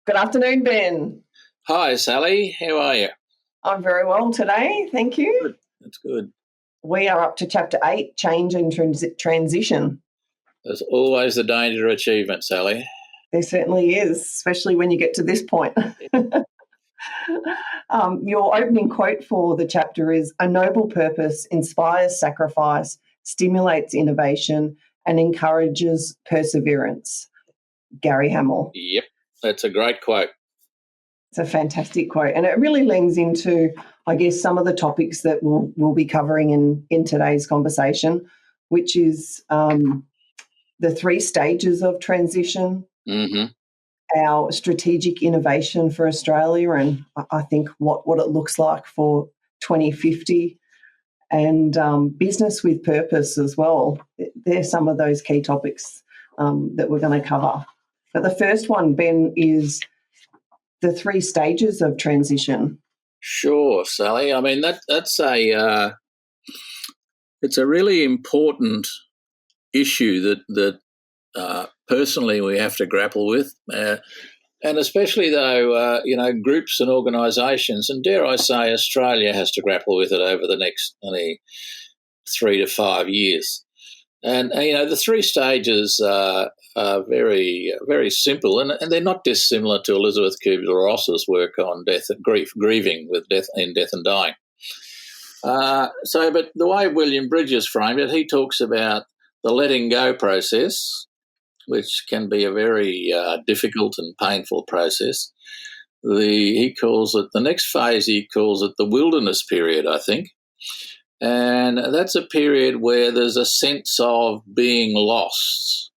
Good afternoon, Ben. Hi, Sally. How are you? I'm very well today, thank you. Good. That's good. We are up to Chapter 8, Change and Transition. There's always the danger of achievement, Sally. There certainly is, especially when you get to this point. Your opening quote for the chapter is, "A noble purpose inspires sacrifice, stimulates innovation, and encourages perseverance." Gary Hamel. Yep, that's a great quote. It's a fantastic quote, and it really leans into, I guess, some of the topics that we'll be covering in today's conversation, which is the 3 stages of transition, Mm-hmm. our strategic innovation for Australia, and I think what it looks like for 2050, and business with purpose as well. They're some of those key topics that we're going to cover. But the first one, Ben, is the 3 stages of transition. Sure, Sally. I mean that's it's a really important issue that personally we have to grapple with, and especially though groups and organisations, and dare I say Australia has to grapple with it over the next 3 to 5 years. And the 3 stages are very, very simple, and they're not dissimilar to Elizabeth Kubler-Ross's work on death and grieving with death and dying. But the way William Bridges framed it, he talks about the letting go process, which can be a very difficult and painful process. He calls it the next phase. He calls it the wilderness period, I think. And that's a period where there's a sense of being lost,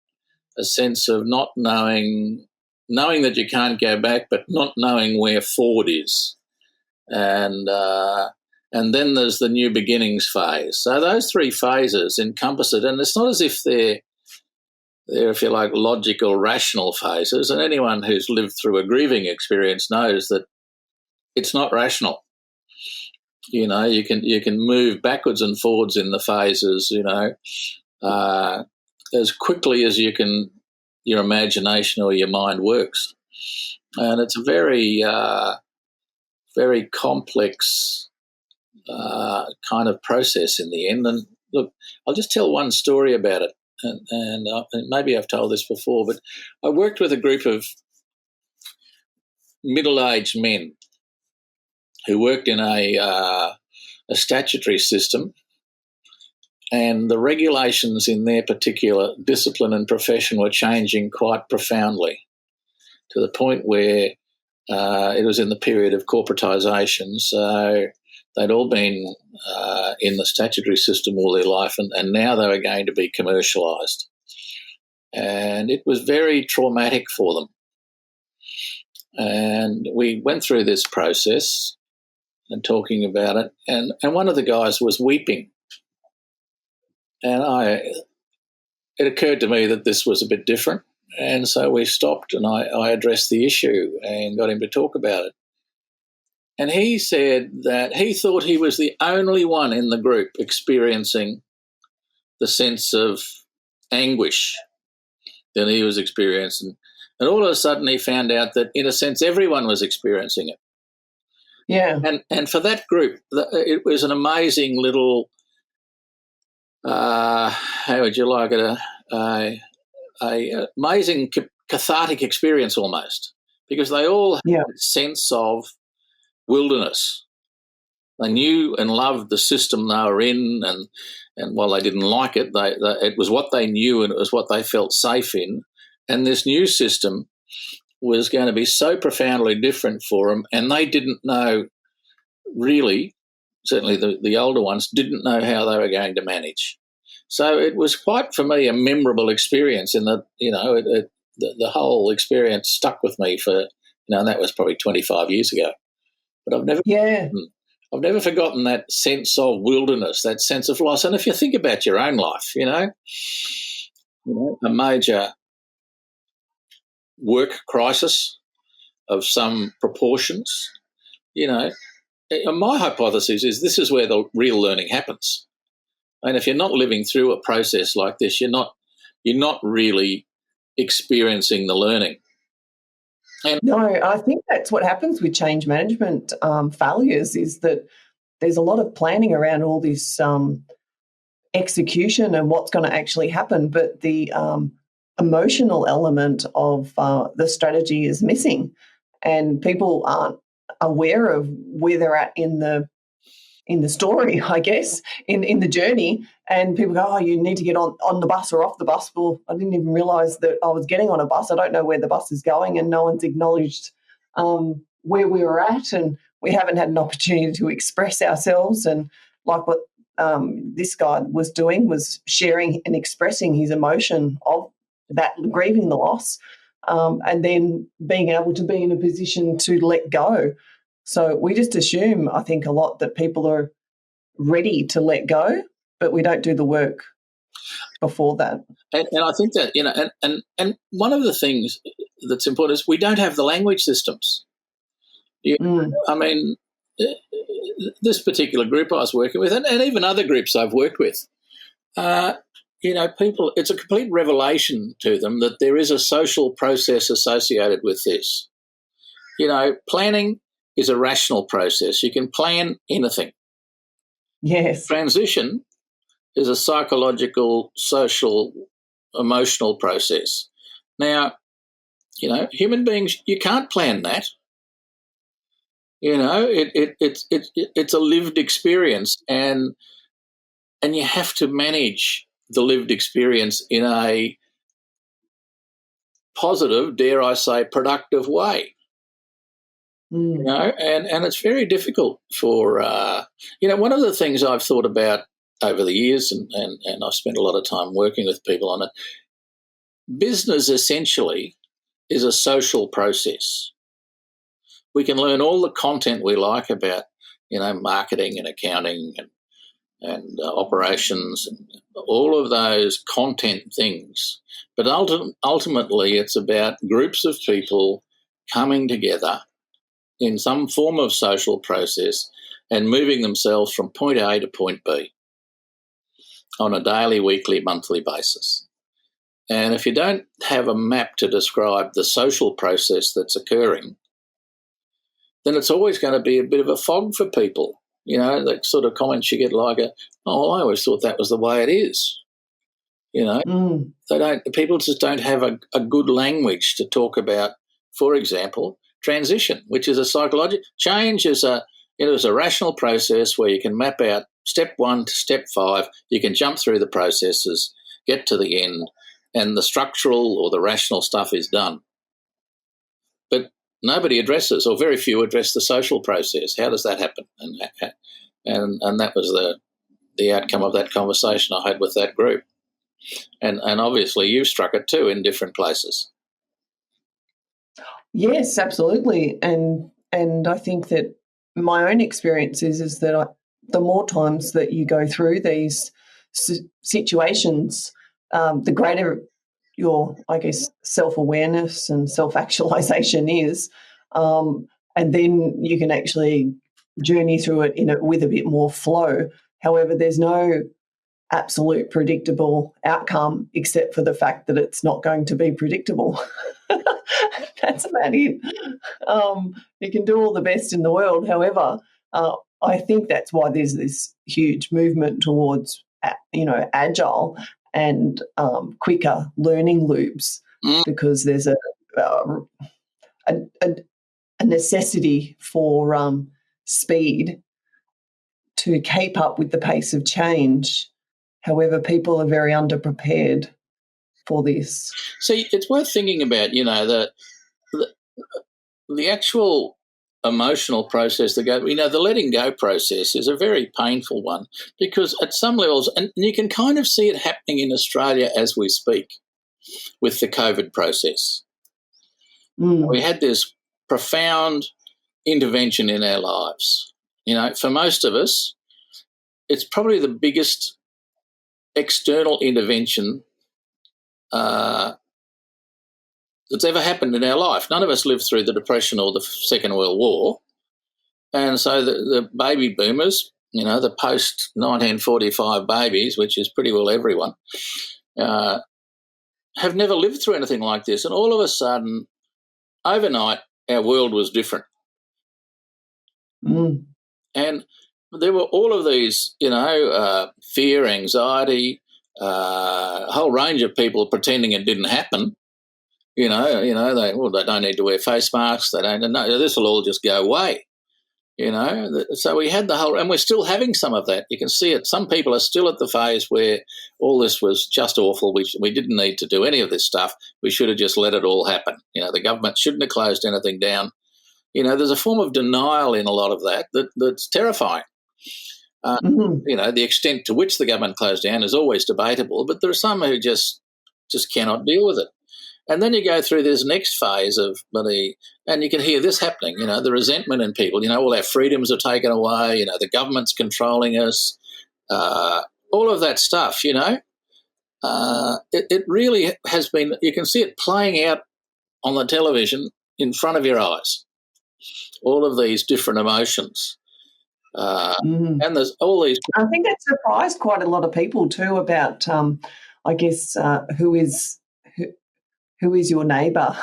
a sense of not knowing that you can't go back, but not knowing where forward is. And then there's the new beginnings phase. So those 3 phases encompass it. And it's not as if they're, if you like, logical, rational phases. And anyone who's lived through a grieving experience knows that it's not rational. You can move backwards and forwards in the phases, as quickly as your imagination or your mind works. And it's a very, very complex kind of process in the end. And look, I'll just tell one story about it. And maybe I've told this before, but I worked with a group of middle-aged men who worked in a statutory system, and the regulations in their particular discipline and profession were changing quite profoundly, to the point where it was in the period of corporatisation. So they'd all been in the statutory system all their life, and now they were going to be commercialised. And it was very traumatic for them. And we went through this process and talking about it, and one of the guys was weeping. And it occurred to me that this was a bit different, and so we stopped and I addressed the issue and got him to talk about it. And he said that he thought he was the only one in the group experiencing the sense of anguish that he was experiencing. And all of a sudden he found out that, in a sense, everyone was experiencing it. Yeah. And for that group, it was an amazing little, how would you like it, a amazing cathartic experience almost, because they all had a sense of wilderness. They knew and loved the system they were in, and while they didn't like it, it was what they knew and it was what they felt safe in. And this new system was going to be so profoundly different for them, and they didn't know really, certainly the older ones, didn't know how they were going to manage. So it was quite, for me, a memorable experience in that, the whole experience stuck with me for, and that was probably 25 years ago. But I've never forgotten that sense of wilderness, that sense of loss. And if you think about your own life, a major work crisis of some proportions, my hypothesis is this is where the real learning happens. And if you're not living through a process like this, you're not really experiencing the learning. And No, I think that's what happens with change management failures is that there's a lot of planning around all this execution and what's going to actually happen, but the emotional element of the strategy is missing, and people aren't aware of where they're at in the story, I guess, in the journey. And people go, oh, you need to get on the bus or off the bus. Well, I didn't even realise that I was getting on a bus. I don't know where the bus is going, and no one's acknowledged where we were at, and we haven't had an opportunity to express ourselves. And like what this guy was doing was sharing and expressing his emotion of that, grieving the loss, and then being able to be in a position to let go. So we just assume, I think, a lot that people are ready to let go, but we don't do the work before that. And I think that, and one of the things that's important is we don't have the language systems. I mean, this particular group I was working with, and even other groups I've worked with, people, it's a complete revelation to them that there is a social process associated with this. Planning is a rational process. You can plan anything. Yes. Transition is a psychological, social, emotional process. Now, human beings, you can't plan that. It's a lived experience, and you have to manage the lived experience in a positive, dare I say, productive way. And it's very difficult for, one of the things I've thought about over the years, and I've spent a lot of time working with people on it, business essentially is a social process. We can learn all the content we like about, marketing and accounting and operations and all of those content things. But ultimately, it's about groups of people coming together in some form of social process and moving themselves from point A to point B on a daily, weekly, monthly basis. And if you don't have a map to describe the social process that's occurring, then it's always going to be a bit of a fog for people. That sort of comments you get like, I always thought that was the way it is. People just don't have a good language to talk about, for example, transition, which is a psychological change, is a rational process where you can map out step 1 to step 5. You can jump through the processes, get to the end, and the structural or the rational stuff is done. But nobody addresses, or very few address, the social process. How does that happen? And that was the outcome of that conversation I had with that group. And obviously you struck it too in different places. Yes, absolutely. And I think that my own experience is that the more times that you go through these situations, the greater your, I guess, self-awareness and self-actualization is. And then you can actually journey through it with a bit more flow. However, there's no absolute predictable outcome except for the fact that it's not going to be predictable. That's about it. You can do all the best in the world. However, I think that's why there's this huge movement towards, agile and quicker learning loops, because there's a necessity for speed to keep up with the pace of change. However, people are very underprepared for this. See, it's worth thinking about, the actual emotional process that goes, the letting go process is a very painful one, because at some levels, and you can kind of see it happening in Australia as we speak with the COVID process. We had this profound intervention in our lives. For most of us, it's probably the biggest external intervention that's ever happened in our life. None of us lived through the Depression or the Second World War. And so the baby boomers, the post-1945 babies, which is pretty well everyone, have never lived through anything like this. And all of a sudden, overnight our world was different. Mm. And there were all of these, fear, anxiety, a whole range of people pretending it didn't happen. They don't need to wear face masks. They don't know. This will all just go away. So we had the whole, and we're still having some of that. You can see it. Some people are still at the phase where all this was just awful. We didn't need to do any of this stuff. We should have just let it all happen. The government shouldn't have closed anything down. There's a form of denial in a lot of that's terrifying. The extent to which the government closed down is always debatable, but there are some who just cannot deal with it. And then you go through this next phase of and you can hear this happening, the resentment in people, all our freedoms are taken away, the government's controlling us, all of that stuff, it really has been, you can see it playing out on the television in front of your eyes, all of these different emotions. And there's all these. I think that surprised quite a lot of people too about, I guess, who is your neighbour,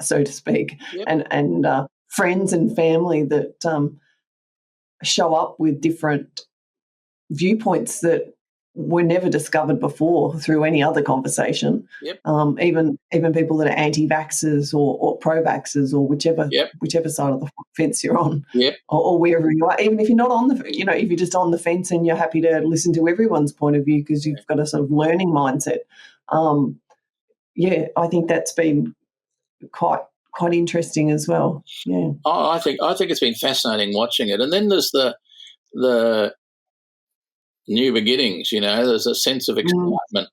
so to speak, Yep. and friends and family that show up with different viewpoints that were never discovered before through any other conversation. Yep. Even people that are anti-vaxxers or pro-vaxxers or whichever side of the fence you're on, Yep. or wherever you are. Even if you're not on the, if you're just on the fence and you're happy to listen to everyone's point of view because you've got a sort of learning mindset. I think that's been quite interesting as well. Yeah. Oh, I think it's been fascinating watching it. And then there's the new beginnings, there's a sense of excitement.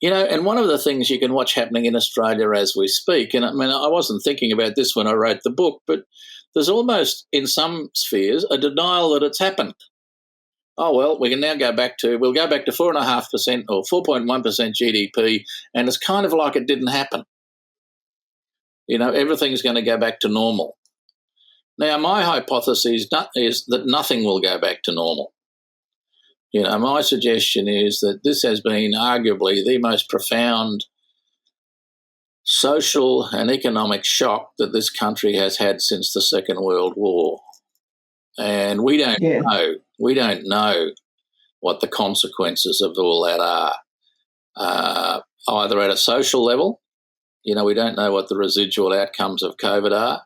And one of the things you can watch happening in Australia as we speak, and I mean, I wasn't thinking about this when I wrote the book, but there's almost in some spheres a denial that it's happened. Oh, well, we can now we'll go back to 4.5% or 4.1% GDP, and it's kind of like it didn't happen. Everything's going to go back to normal. Now, my hypothesis is that nothing will go back to normal. My suggestion is that this has been arguably the most profound social and economic shock that this country has had since the Second World War. And we don't know what the consequences of all that are, either at a social level. We don't know what the residual outcomes of COVID are.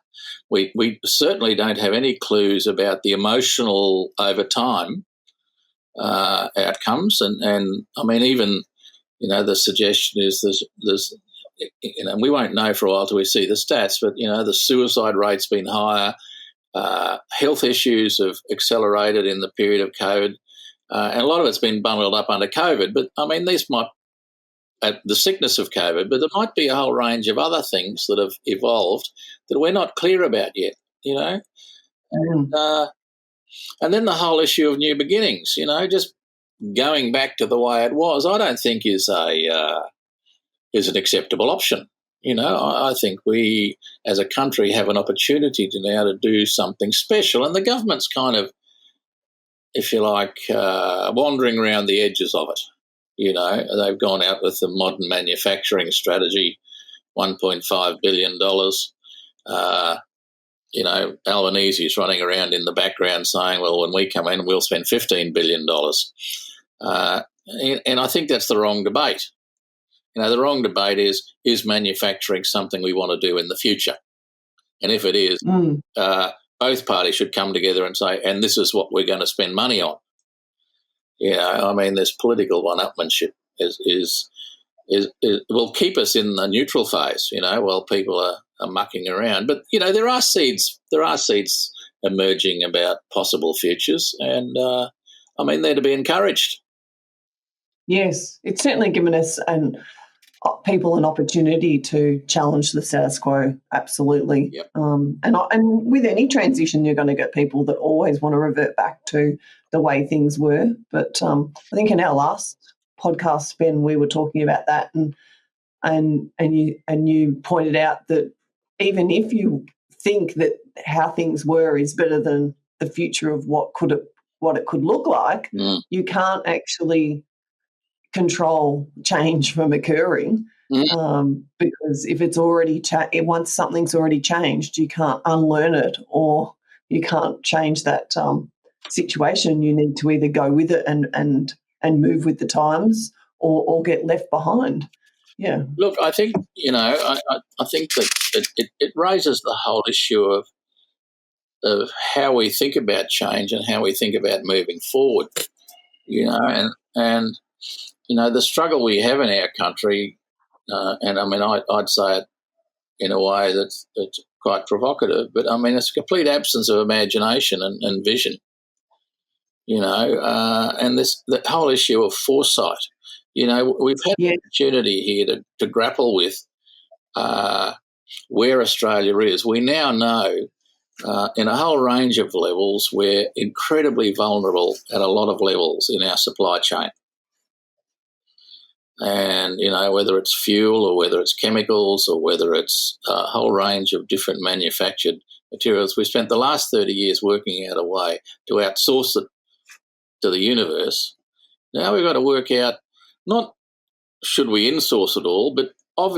We certainly don't have any clues about the emotional over time outcomes. And I mean, even, the suggestion is there's we won't know for a while till we see the stats, but, the suicide rate's been higher. Health issues have accelerated in the period of COVID. And a lot of it's been bundled up under COVID. But, I mean, these might, the sickness of COVID, but there might be a whole range of other things that have evolved that we're not clear about yet, And then the whole issue of new beginnings, just going back to the way it was, I don't think is an acceptable option. I think we as a country have an opportunity to now to do something special, and the government's kind of, if you like, wandering around the edges of it. They've gone out with the modern manufacturing strategy, $1.5 billion. Albanese's running around in the background saying, well, when we come in, we'll spend $15 billion. And I think that's the wrong debate. The wrong debate is manufacturing something we want to do in the future? And if it is, both parties should come together and say, and this is what we're going to spend money on. This political one-upmanship will keep us in the neutral phase, while people are mucking around. But, there are seeds emerging about possible futures, and, they're to be encouraged. Yes, it's certainly given us people an opportunity to challenge the status quo, absolutely. Yep. And with any transition, you're going to get people that always want to revert back to the way things were. But I think in our last podcast, Ben, we were talking about that, and you pointed out that even if you think that how things were is better than the future of what it could look like, you can't actually control change from occurring. Mm. because if it's already once something's already changed, you can't unlearn it, or you can't change that situation. You need to either go with it and move with the times, or get left behind. Yeah. Look, I think, I think that it raises the whole issue of how we think about change and how we think about moving forward, and the struggle we have in our country, and I mean, I'd say it in a way that's quite provocative, but I mean, it's a complete absence of imagination and vision, and the whole issue of foresight. We've had Yeah. an opportunity here to grapple with where Australia is. We now know in a whole range of levels we're incredibly vulnerable at a lot of levels in our supply chain. And, whether it's fuel or whether it's chemicals or whether it's a whole range of different manufactured materials, we spent the last 30 years working out a way to outsource it to the universe. Now we've got to work out, not should we insource it all, but of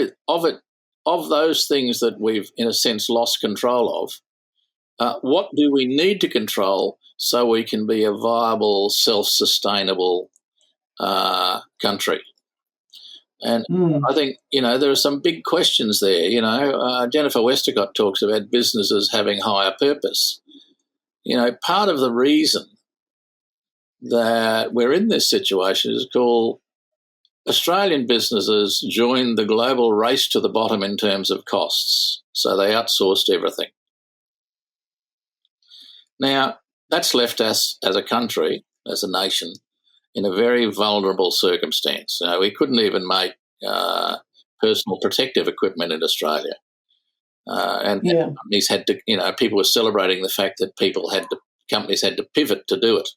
those things that we've, in a sense, lost control of, what do we need to control so we can be a viable, self-sustainable country? And I think, there are some big questions there. Jennifer Westacott talks about businesses having higher purpose. Part of the reason that we're in this situation is called Australian businesses joined the global race to the bottom in terms of costs. So they outsourced everything. Now, that's left us as a country, as a nation, in a very vulnerable circumstance. We couldn't even make personal protective equipment in Australia. And companies had to, people were celebrating the fact that companies had to pivot to do it.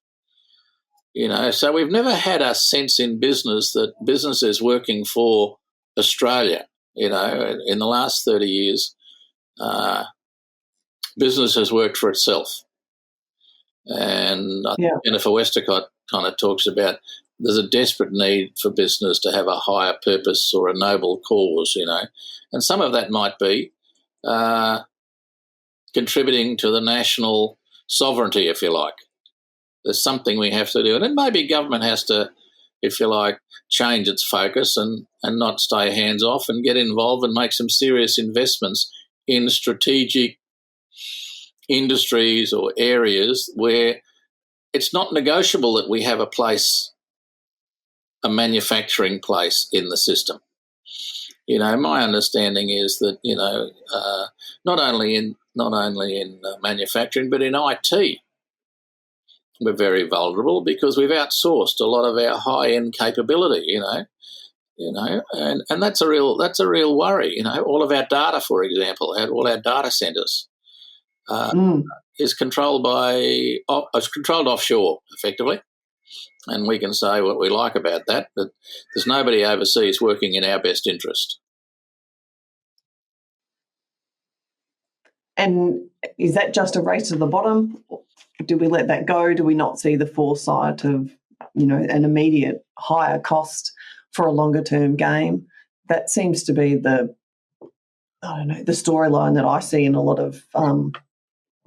So we've never had a sense in business that business is working for Australia. In the last 30 years, business has worked for itself. And I think Jennifer Westacott kind of talks about there's a desperate need for business to have a higher purpose or a noble cause, and some of that might be contributing to the national sovereignty, if you like. There's something we have to do, and then maybe government has to, if you like, change its focus and not stay hands off and get involved and make some serious investments in strategic industries or areas where it's not negotiable that we have a manufacturing place in the system. My understanding is that not only in manufacturing but in IT, we're very vulnerable because we've outsourced a lot of our high-end capability. And that's a real worry. All of our data, for example, all our data centres is controlled offshore, effectively. And we can say what we like about that, but there's nobody overseas working in our best interest. And is that just a race to the bottom? Do we let that go? Do we not see the foresight of, an immediate higher cost for a longer term game? That seems to be the storyline that I see in a lot of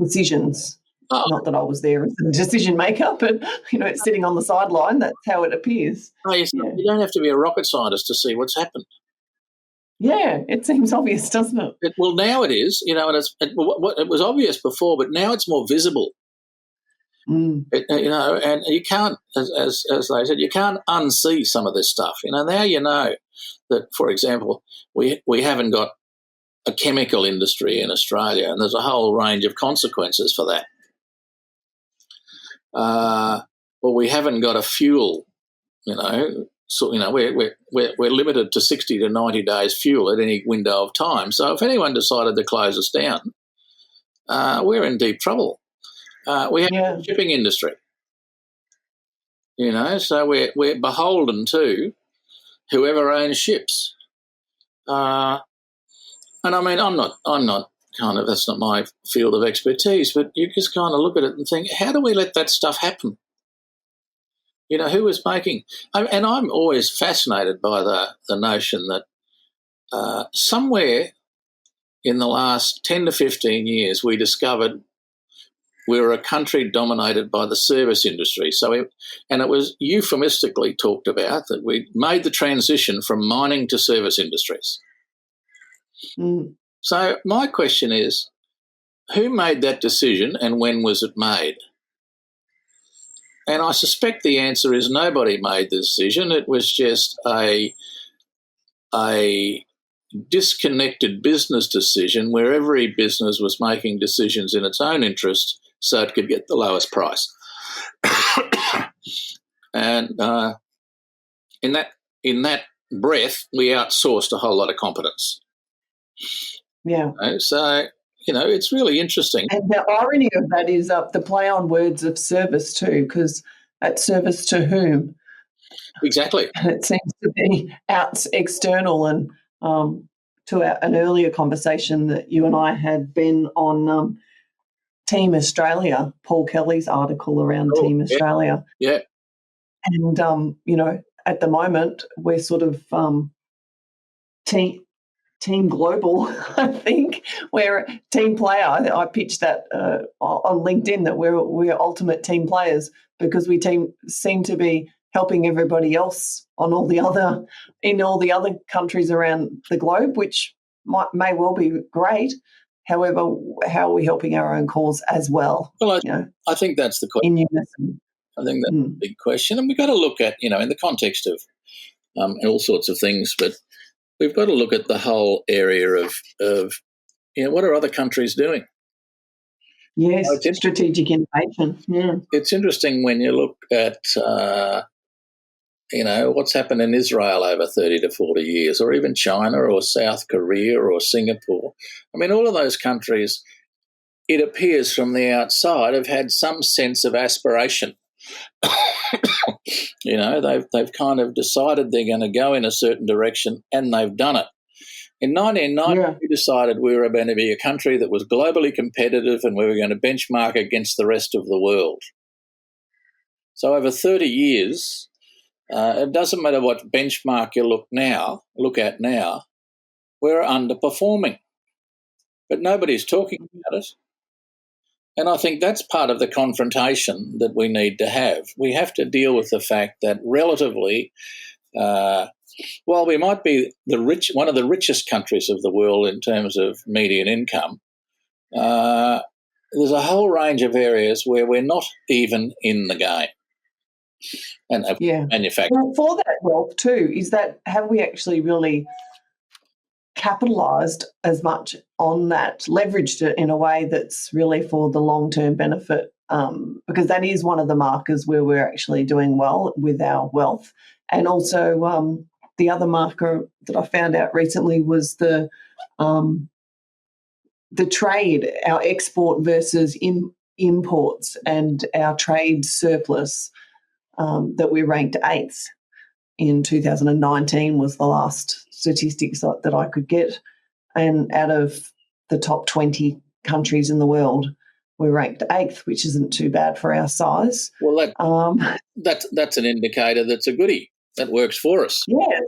decisions. Not that I was there as a decision maker, but, sitting on the sideline, that's how it appears. You don't have to be a rocket scientist to see what's happened. Yeah, it seems obvious, doesn't it? Well, now it is, and it was obvious before, but now it's more visible. And you can't, as they said, you can't unsee some of this stuff. Now that, for example, we haven't got a chemical industry in Australia, and there's a whole range of consequences for that. Well, we haven't got a fuel, so we're limited to 60 to 90 days fuel at any window of time. So if anyone decided to close us down, we're in deep trouble. We have a shipping industry, so we're beholden to whoever owns ships. And I mean, I'm not that's not my field of expertise, but you just kind of look at it and think, how do we let that stuff happen? Who is making? And I'm always fascinated by the notion that somewhere in the last 10 to 15 years, we discovered we were a country dominated by the service industry. And it was euphemistically talked about that we made the transition from mining to service industries. Mm. So my question is, who made that decision and when was it made? And I suspect the answer is nobody made the decision. It was just a disconnected business decision where every business was making decisions in its own interest so it could get the lowest price. And in that breath, we outsourced a whole lot of competence. Yeah. So, it's really interesting. And the irony of that is the play on words of service too, because at service to whom? Exactly. And it seems to be external. And to an earlier conversation that you and I had been on Team Australia, Paul Kelly's article around Team Australia. Yeah. And, at the moment, we're sort of Team Global, I think. We're team player. I pitched that on LinkedIn that we're ultimate team players because we seem to be helping everybody else in all the other countries around the globe, which may well be great. However, how are we helping our own cause as well? Well, I think that's the question. In unison. I think that's a big question, and we've got to look at, in the context of all sorts of things, but we've got to look at the whole area of what are other countries doing? Yes, strategic innovation. Yeah. It's interesting when you look at, what's happened in Israel over 30 to 40 years, or even China or South Korea or Singapore. I mean, all of those countries, it appears from the outside, have had some sense of aspiration. They've kind of decided they're going to go in a certain direction, and they've done it. In 1990, we decided we were going to be a country that was globally competitive and we were going to benchmark against the rest of the world. So over 30 years, it doesn't matter what benchmark you look at now, we're underperforming. But nobody's talking about it. And I think that's part of the confrontation that we need to have. We have to deal with the fact that relatively, while we might be one of the richest countries of the world in terms of median income, there's a whole range of areas where we're not even in the game. And manufacturing. Well, for that wealth too, is that have we actually really capitalised as much on that, leveraged it in a way that's really for the long-term benefit, because that is one of the markers where we're actually doing well with our wealth. And also the other marker that I found out recently was the trade, our export versus imports, and our trade surplus, that we ranked 8th in 2019 was the last statistics that I could get. And out of the top 20 countries in the world, we're ranked 8th, which isn't too bad for our size. Well, that's an indicator that's a goodie. That works for us. Yeah,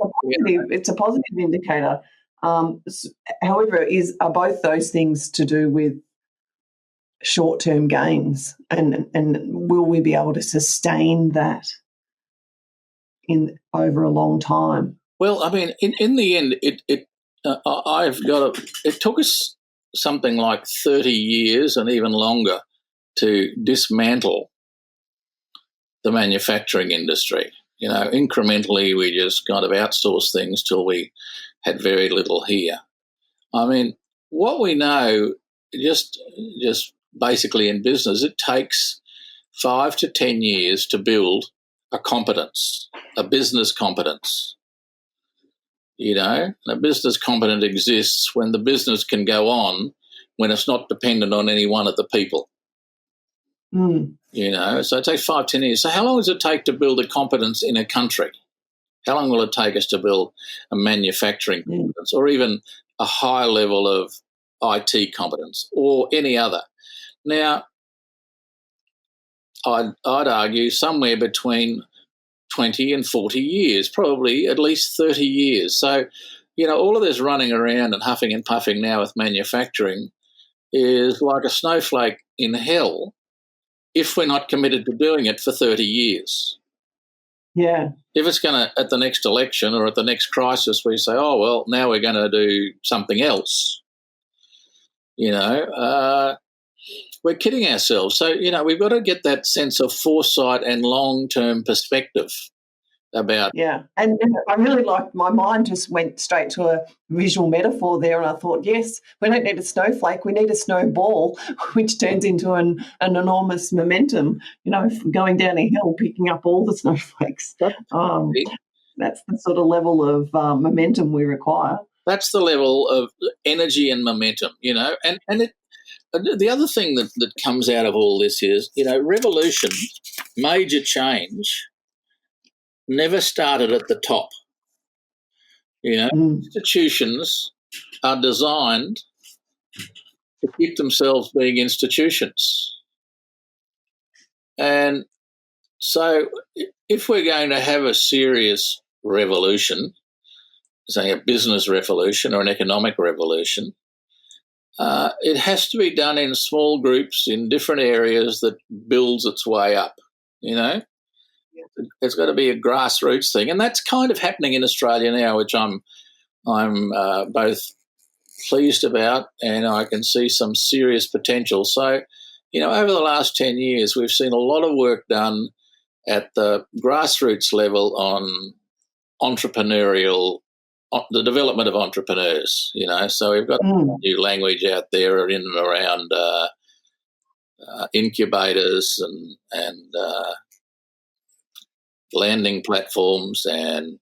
it's a positive indicator. However, are both those things to do with short-term gains, and will we be able to sustain that over a long time? Well, I mean, in the end, it took us something like 30 years and even longer to dismantle the manufacturing industry. Incrementally, we just kind of outsourced things till we had very little here. I mean, what we know, just basically in business, it takes 5 to 10 years to build a competence, a business competence. A business competence exists when the business can go on, when it's not dependent on any one of the people. So it takes 5, 10 years. So how long does it take to build a competence in a country? How long will it take us to build a manufacturing competence, or even a high level of IT competence, or any other? Now, I'd argue somewhere between 20 and 40 years, probably at least 30 years. So all of this running around and huffing and puffing now with manufacturing is like a snowflake in hell if we're not committed to doing it for 30 years. Yeah. If it's going to, at the next election or at the next crisis, we say, oh, well, now we're going to do something else, we're kidding ourselves. So, we've got to get that sense of foresight and long-term perspective about. Yeah. And I really like, my mind just went straight to a visual metaphor there, and I thought, yes, we don't need a snowflake, we need a snowball, which turns into an enormous momentum, going down a hill, picking up all the snowflakes. That's the sort of level of momentum we require. That's the level of energy and momentum, and the other thing that comes out of all this is, revolution, major change, never started at the top. Institutions are designed to keep themselves being institutions. And so if we're going to have a serious revolution, say a business revolution or an economic revolution, it has to be done in small groups in different areas that builds its way up, There's got to be a grassroots thing, and that's kind of happening in Australia now, which I'm both pleased about, and I can see some serious potential. So, over the last 10 years, we've seen a lot of work done at the grassroots level on the development of entrepreneurs, So we've got new language out there in and around incubators and landing platforms and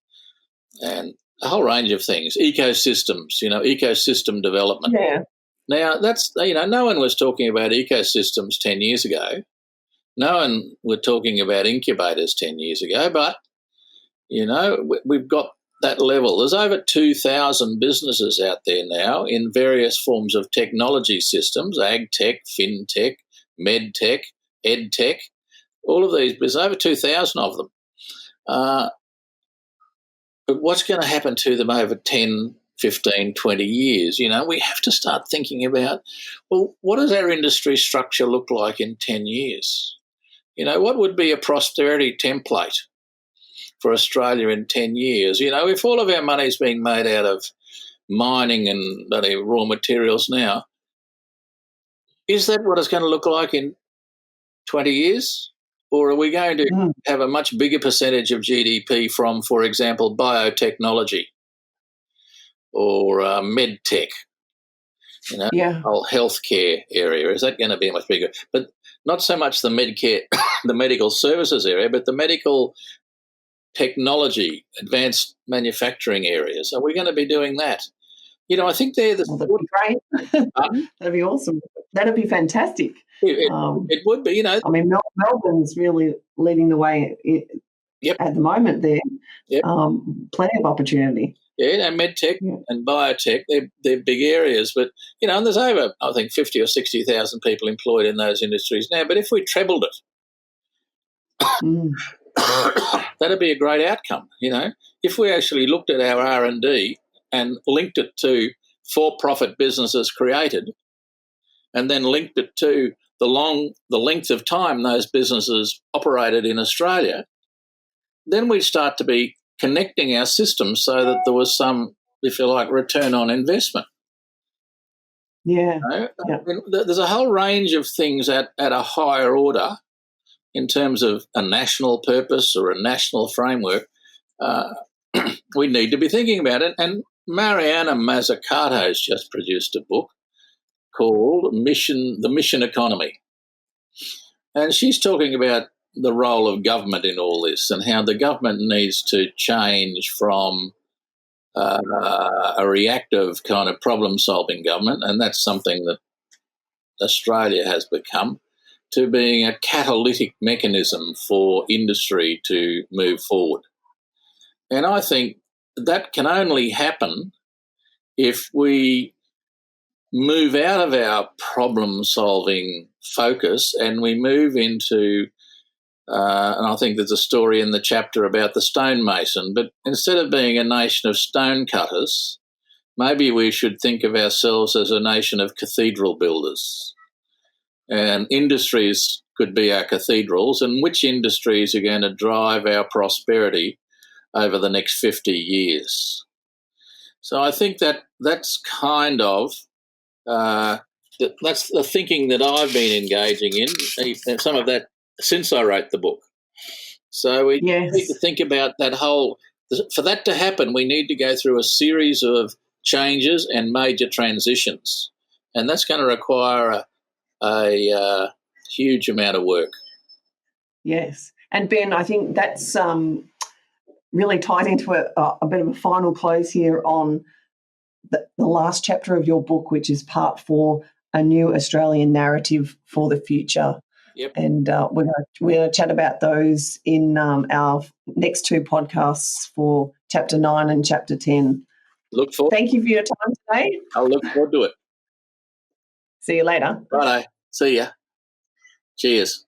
a whole range of things, ecosystems, ecosystem development. Yeah. Now, that's, no one was talking about ecosystems 10 years ago. No one were talking about incubators 10 years ago, but, we've got that level. There's over 2,000 businesses out there now in various forms of technology systems, ag tech, fintech, med tech, ed tech, all of these, there's over 2,000 of them. But what's going to happen to them over 10, 15, 20 years? We have to start thinking about, well, what does our industry structure look like in 10 years? What would be a prosperity template for Australia in 10 years? If all of our money is being made out of mining and raw materials now, is that what it's going to look like in 20 years? Or are we going to have a much bigger percentage of GDP from, for example, biotechnology or med tech, whole healthcare area? Is that going to be much bigger? But not so much the medcare, the medical services area, but the medical technology, advanced manufacturing areas. Are we going to be doing that? I think they're the... Well, that'd be great. That'd be awesome. That'd be fantastic. It would be, Melbourne's really leading the way at the moment there. Yep. Plenty of opportunity. Yeah, medtech and biotech, they're big areas. But, and there's over, I think, 50 or 60,000 people employed in those industries now. But if we trebled it, that'd be a great outcome, If we actually looked at our R&D and linked it to for-profit businesses created and then linked it to the length of time those businesses operated in Australia, then we'd start to be connecting our systems so that there was some, if you like, return on investment. Yeah. There's a whole range of things at a higher order in terms of a national purpose or a national framework. We need to be thinking about it. And Mariana Mazzucato has just produced a book called The Mission Economy. And she's talking about the role of government in all this and how the government needs to change from a reactive kind of problem-solving government, and that's something that Australia has become, to being a catalytic mechanism for industry to move forward. And I think that can only happen if we move out of our problem-solving focus and we move into, and I think there's a story in the chapter about the stonemason, but instead of being a nation of stonecutters, maybe we should think of ourselves as a nation of cathedral builders. And industries could be our cathedrals, and which industries are going to drive our prosperity over the next 50 years. So I think that's kind of that's the thinking that I've been engaging in, some of that since I wrote the book. So we need to think about that whole. For that to happen, we need to go through a series of changes and major transitions, and that's going to require a huge amount of work. Yes. And Ben, I think that's really tied into a bit of a final close here on the last chapter of your book, which is part 4, A New Australian Narrative for the Future. Yep. And we're going to chat about those in our next 2 podcasts for Chapter 9 and Chapter 10. Look forward. Thank you for your time today. I'll look forward to it. See you later. Bye. See ya. Cheers.